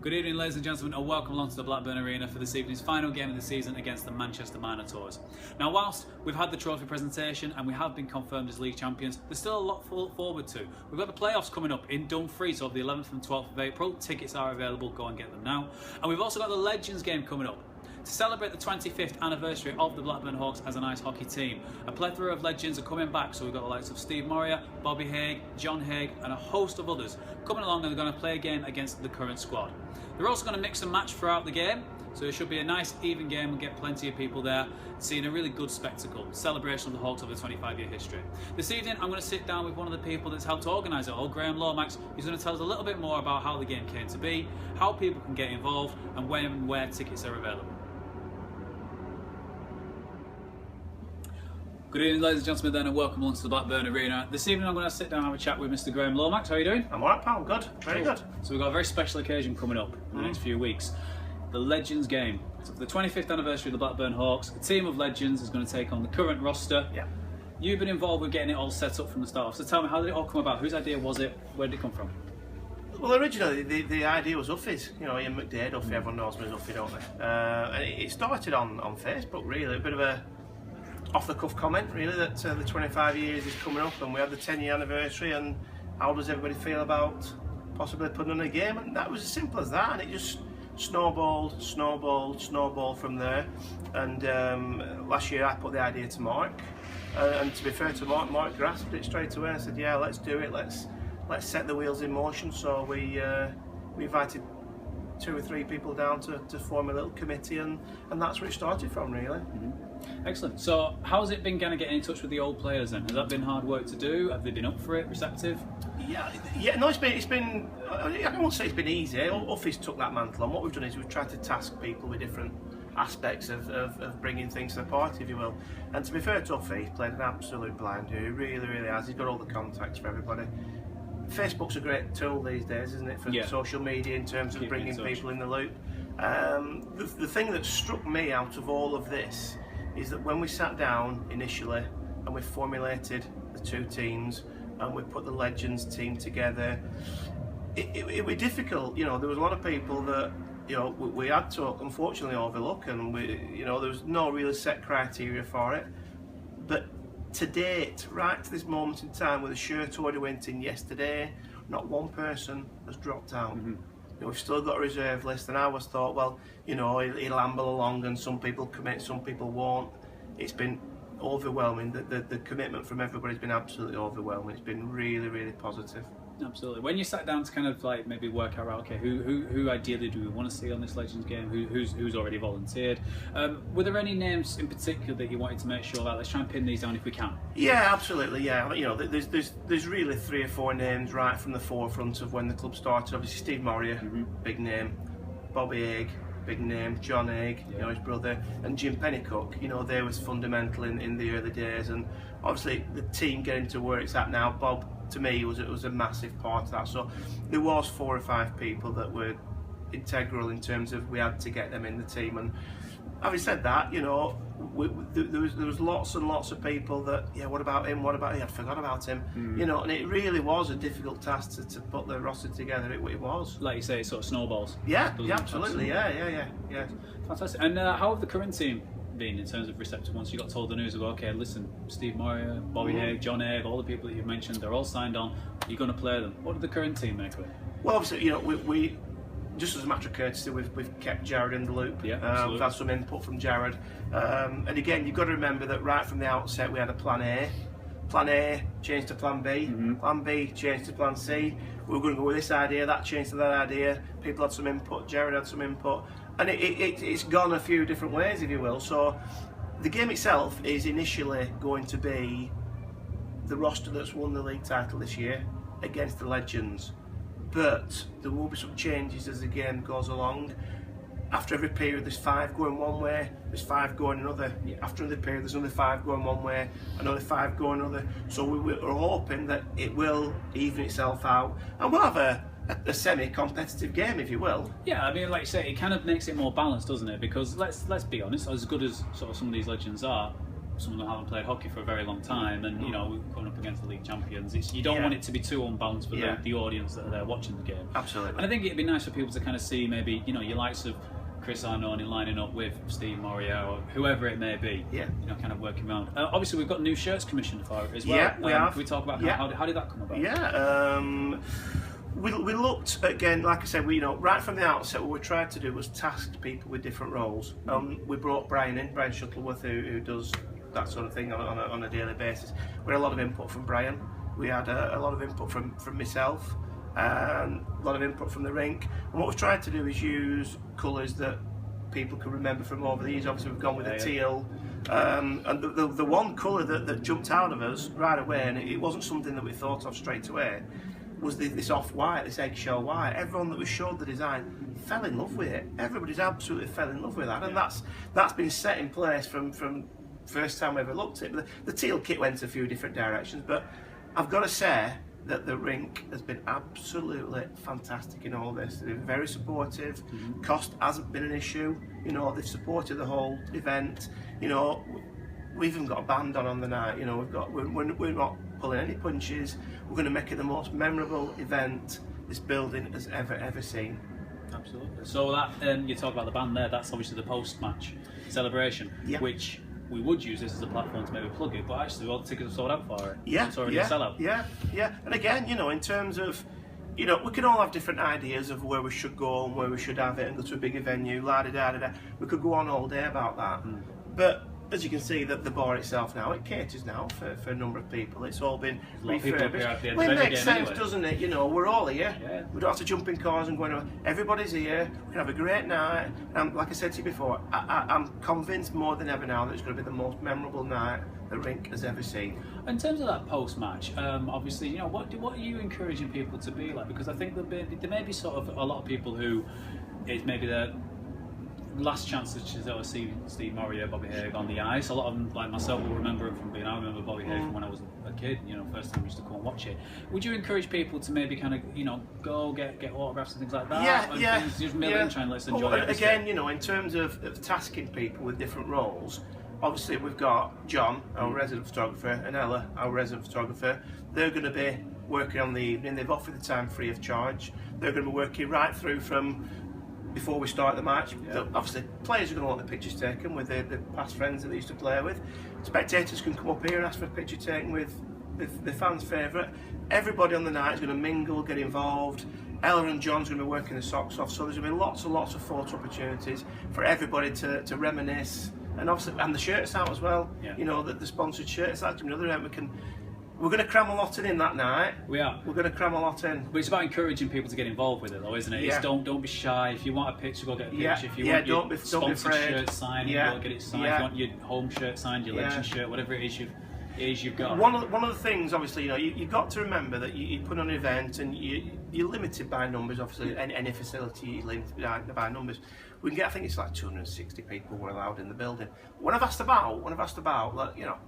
Good evening, ladies and gentlemen, and welcome along to the Blackburn Arena for this evening's final game of the season against the Manchester Minotaurs. Now, whilst we've had the trophy presentation and we have been confirmed as league champions, there's still a lot to look forward to. We've got the playoffs coming up in Dumfries over the 11th and 12th of April. Tickets are available, go and get them now. And we've also got the Legends game coming up. To celebrate the 25th anniversary of the Blackburn Hawks as an ice hockey team, a plethora of legends are coming back. So we've got the likes of Steve Morrier, Bobby Haig, John Haig and a host of others coming along, and they're going to play a game against the current squad. They're also going to mix and match throughout the game, so it should be a nice even game and get plenty of people there seeing a really good spectacle, celebration of the Hawks over the 25-year history. This evening I'm going to sit down with one of the people that's helped organise it all, Graham Lomax. He's going to tell us a little bit more about how the game came to be, how people can get involved and when and where tickets are available. Good evening, ladies and gentlemen, then, and welcome along to the Blackburn Arena. This evening I'm going to sit down and have a chat with Mr Graham Lomax. How are you doing? I'm alright, pal. Good. Very good. So we've got a very special occasion coming up in the next few weeks. The Legends game. So for the 25th anniversary of the Blackburn Hawks, a team of legends is going to take on the current roster. Yeah. You've been involved with getting it all set up from the start. So tell me, how did it all come about? Whose idea was it? Where did it come from? Well, originally the idea was Uffy's. You know, Ian McDade, Uffy, everyone knows me as Uffy, don't they? And it started on Facebook, really. A bit of a off-the-cuff comment, really, that the 25 years is coming up and we have the 10-year anniversary, and how does everybody feel about possibly putting on a game? And that was as simple as that, and it just snowballed from there. And last year I put the idea to Mark, and to be fair to Mark, Mark grasped it straight away and said, yeah, let's do it, let's set the wheels in motion. So we invited 2 or 3 people down to form a little committee, and that's where it started from, really. Excellent. So how's it been kind of getting in touch with the old players then? Has that been hard work to do? Have they been up for it, receptive? Yeah. No, it's been. I won't say it's been easy. Uffy's took that mantle on. What we've done is we've tried to task people with different aspects of bringing things to the party, if you will. And to be fair to Uffy, he's played an absolute blind. He really has. He's got all the contacts for everybody. Facebook's a great tool these days, isn't it, for social media in terms of bringing people in the loop. The thing that struck me out of all of this is that when we sat down initially and we formulated the 2 teams and we put the Legends team together, it was difficult. You know, there was a lot of people that, you know, we had to unfortunately overlook, and there was no really set criteria for it. But to date, right to this moment in time, with the shirt order went in yesterday, not one person has dropped out. You know, we've still got a reserve list, and I always thought, well, you know, it'll amble along and some people commit, some people won't. It's been overwhelming. The commitment from everybody's been absolutely overwhelming. It's been really positive. Absolutely. When you sat down to kind of like maybe work out, okay, who ideally do we want to see on this Legends game? Who's already volunteered? Were there any names in particular that you wanted to make sure that let's try and pin these down if we can? Yeah, absolutely. Yeah, you know, there's really 3 or 4 names right from the forefront of when the club started. Obviously, Steve Morrier, big name. Bobby Haig, big name. John Haig, you know, his brother, and Jim Pennycook. You know, they was fundamental in the early days, and obviously the team getting to where it's at now. Bob, to me, was a massive part of that. So there was 4 or 5 people that were integral in terms of we had to get them in the team. And having said that, you know, there was lots and lots of people that, yeah, what about him? What about him? I forgot about him. You know, and it really was a difficult task to put the roster together. It was. Like you say, it sort of snowballs. Yeah, absolutely. Yeah. Fantastic. And how have the current team been in terms of receptive once you got told the news of, okay, listen, Steve Morrier, Bobby Haig, John Haig, all the people that you've mentioned, they're all signed on, you're going to play them. What did the current team make of it? Well, obviously, you know, we just as a matter of courtesy, we've kept Jared in the loop. Yeah, we've had some input from Jared. And again, you've got to remember that right from the outset we had a plan A. Plan A changed to plan B. Plan B changed to plan C. We were going to go with this idea, that changed to that idea. People had some input, Jared had some input. And it's gone a few different ways, if you will. So the game itself is initially going to be the roster that's won the league title this year against the Legends. But there will be some changes as the game goes along. After every period there's 5 going one way, there's 5 going another. After another period there's another 5 going one way, another 5 going another. So we're hoping that it will even itself out, and we'll have a semi-competitive game, if you will. Yeah, I mean, like you say, it kind of makes it more balanced, doesn't it? Because let's be honest, as good as sort of some of these Legends are, some of them haven't played hockey for a very long time, and you know, we're coming up against the league champions. You don't Yeah. want it to be too unbalanced for Yeah. the audience that are there watching the game. Absolutely. And I think it'd be nice for people to kind of see maybe, you know, your likes of Chris Arnone lining up with Steve Morio or whoever it may be. Yeah. You know, kind of working around. Obviously, we've got new shirts commissioned for it as well. Yeah, we have. Can we talk about Yeah. how did that come about? Yeah. We looked again, like I said, we, you know, right from the outset, what we tried to do was task people with different roles. We brought Brian Shuttleworth, who does that sort of thing on a daily basis. We had a lot of input from Brian. We had a lot of input from myself, a lot of input from the rink. And what we've tried to do is use colours that people can remember from over the years. Obviously, we've gone with the teal. And the one colour that jumped out of us right away, and it wasn't something that we thought of straight away, was this off-white, this eggshell white. Everyone that was showed the design fell in love with it. Everybody's absolutely fell in love with that, and that's been set in place from first time we ever looked at it. The teal kit went a few different directions, but I've got to say that the rink has been absolutely fantastic in all this. They've been very supportive. Cost hasn't been an issue. You know, they've supported the whole event. You know, we've even got a band on the night. You know, we're not pulling any punches. We're going to make it the most memorable event this building has ever seen. Absolutely. So that you talk about the band there. That's obviously the post-match celebration, which we would use this as a platform to maybe plug it. But actually, all the tickets are sold out for it. Yeah, it's already a sellout. Yeah. And again, you know, in terms of, you know, we can all have different ideas of where we should go and where we should have it and go to a bigger venue. La-da-da-da-da. We could go on all day about that. But as you can see, that the bar itself now, it caters now for a number of people. It's all been refurbished. Well, it makes sense, doesn't it? You know, we're all here. Yeah. We don't have to jump in cars and go anywhere. Everybody's here. We can have a great night. And like I said to you before, I'm convinced more than ever now that it's going to be the most memorable night the rink has ever seen. In terms of that post-match, obviously, you know, what are you encouraging people to be like? Because I think there may be sort of a lot of people who it's maybe their last chance to see Steve Morio, Bobby Haig on the ice. A lot of them, like myself, will remember him from being. I remember Bobby Haig from when I was a kid. You know, first time I used to go and watch it. Would you encourage people to maybe kind of, you know, go get autographs and things like that? Yeah. Just mill in, try and let's enjoy it. Again, you know, in terms of tasking people with different roles, obviously we've got John, our resident photographer, and Ella, our resident photographer. They're going to be working on the evening. They've offered the time free of charge. They're going to be working right through from before we start the match. Obviously, players are going to want the pictures taken with their past friends that they used to play with. Spectators can come up here and ask for a picture taken with the fans' favourite. Everybody on the night is going to mingle, get involved. Ella and John's going to be working the socks off, so there's going to be lots and lots of photo opportunities for everybody to reminisce. And obviously, and the shirts out as well. You know, the sponsored shirts. That's another event we're going to cram a lot in that night. We are. We're going to cram a lot in. But it's about encouraging people to get involved with it, though, isn't it? Yeah. It's don't be shy. If you want a picture, go get a picture. If you want your sponsored shirt signed, go get it signed. If you want your home shirt signed, your legend shirt, whatever it is you've got. One of the things, obviously, you know, you've got to remember that you put on an event and you're limited by numbers. Obviously, any facility you're limited by numbers. We can get, I think it's like 260 people were allowed in the building. When I've asked about, like, you know,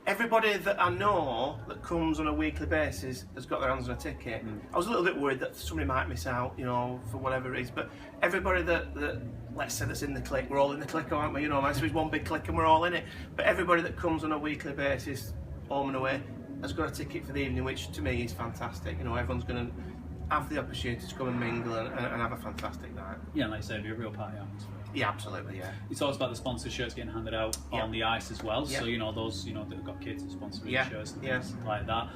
everybody that I know that comes on a weekly basis has got their hands on a ticket. I was a little bit worried that somebody might miss out, you know, for whatever it is. But everybody that let's say that's in the clique, we're all in the clique, aren't we? You know, so it's one big clique and we're all in it. But everybody that comes on a weekly basis, home and away, has got a ticket for the evening, which to me is fantastic. You know, everyone's going to have the opportunity to come and mingle and have a fantastic night. Yeah, like I say, it'd be a real party atmosphere. Yeah, absolutely, yeah. He talks about the sponsored shirts getting handed out on the ice as well. So, you know, those, you know, that have got kids sponsoring shirts and things like that.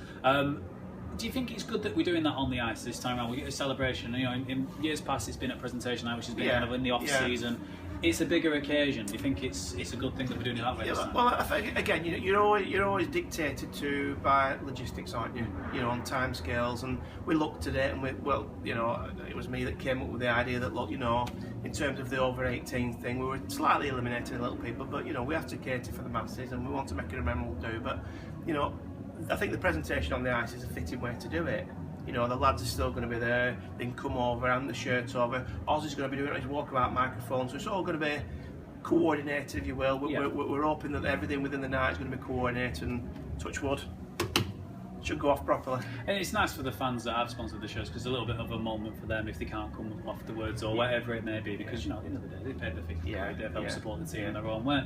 Do you think it's good that we're doing that on the ice this time around? We get a celebration. You know, in years past, it's been a presentation night, which has been kind of in the off season. It's a bigger occasion. Do you think it's a good thing that we're doing it that way this time? Well, I think, again, you know, you're always dictated to by logistics, aren't you? You know, on time scales. And we looked at it, and you know, it was me that came up with the idea that, look, you know, in terms of the over 18 thing, we were slightly eliminating little people, but you know, we have to cater for the masses, and we want to make it a memorable do. But you know, I think the presentation on the ice is a fitting way to do it. You know, the lads are still going to be there. They can come over, hand the shirts over. Ozzy's going to be doing his walkabout microphone, so it's all going to be coordinated, if you will. We're hoping that everything within the night is going to be coordinated, and touch wood. should go off properly. And it's nice for the fans that have sponsored the shows, because it's a little bit of a moment for them if they can't come afterwards or whatever it may be, because, you know, at the end of the day, they paid the fee. They've helped support the team in their own way.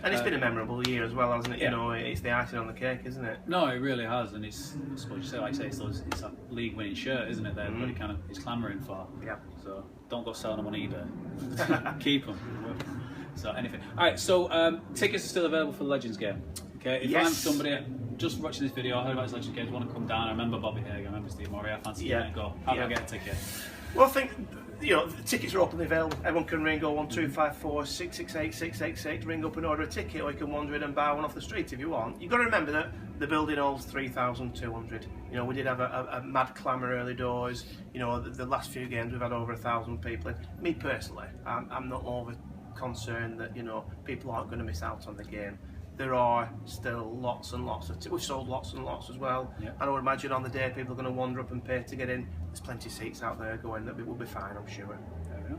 And it's been a memorable year as well, hasn't it? You know, it's the icing on the cake, isn't it? No, it really has, and it's, I suppose you say, like I say, it's a league-winning shirt, isn't it? That everybody kind of is clamouring for. Yeah. So don't go selling them on eBay. Keep them. So anything. All right. So tickets are still available for the Legends game. Okay. If I'm somebody just watching this video, I heard about this Legends game, want to come down. I remember Bobby Hague. I remember Steve Murray. I fancy getting it. Go. How do I get a ticket? Well, I think, you know, the tickets are openly available. Everyone can ring 01254 668 666, ring up and order a ticket, or you can wander in and buy one off the street if you want. You've got to remember that the building holds 3,200. You know, we did have a mad clamour early doors. You know, the last few games we've had over 1,000 people in. Me personally, I'm not over concerned that, you know, people aren't going to miss out on the game. There are still lots and lots of we've sold lots and lots as well. And I would imagine on the day people are going to wander up and pay to get in. There's plenty of seats out there going that will be fine, I'm sure.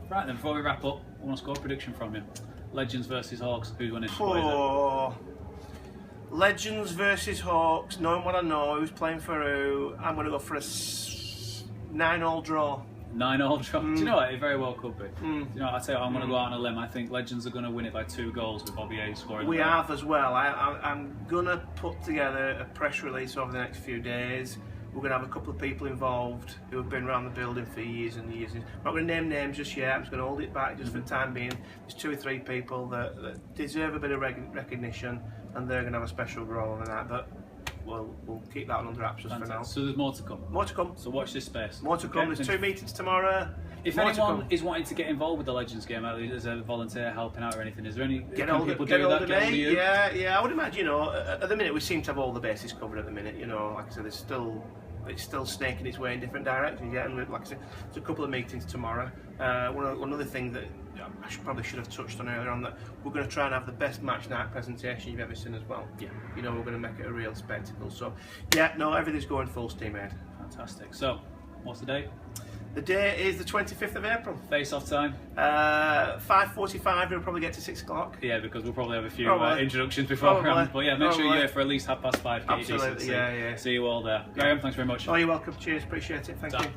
Right then, before we wrap up, I want to score a prediction from you. Legends versus Hawks. Who's winning? Legends versus Hawks. Knowing what I know, who's playing for who, I'm going to go for a 9-all draw. 9-all draw. Do you know what? It very well could be. Do you know what? I tell you, I'm going to go out on a limb. I think Legends are going to win it by 2 goals with Bobby A scoring. We have as well. I'm going to put together a press release over the next few days. We're going to have a couple of people involved who have been around the building for years and years. I'm not going to name names just yet. I'm just going to hold it back just for the time being. There's 2 or 3 people that deserve a bit of recognition, and they're going to have a special role in that. But we'll keep that under wraps just for now. So there's more to come. More to come. So watch this space. More to come. There's 2 meetings tomorrow. If anyone is wanting to get involved with the Legends game, as a volunteer helping out or anything, is there any get hold of me? Yeah. I would imagine. You know, at the minute we seem to have all the bases covered. At the minute, you know, like I said, it's still snaking its way in different directions. Yeah, and like I said, there's a couple of meetings tomorrow. One other thing that I probably should have touched on earlier on, that we're going to try and have the best match night presentation you've ever seen as well. Yeah, you know, we're going to make it a real spectacle. So, yeah, no, everything's going full steam ahead. Fantastic. So, what's the date? The day is the 25th of April. Face-off time? 5:45. We'll probably get to 6 o'clock. Yeah, because we'll probably have a few introductions beforehand. But yeah, make sure you're here for at least 5:30. Absolutely. Yeah. See you all there. Graham, thanks very much. Oh, you're welcome. Cheers. Appreciate it. Thank you.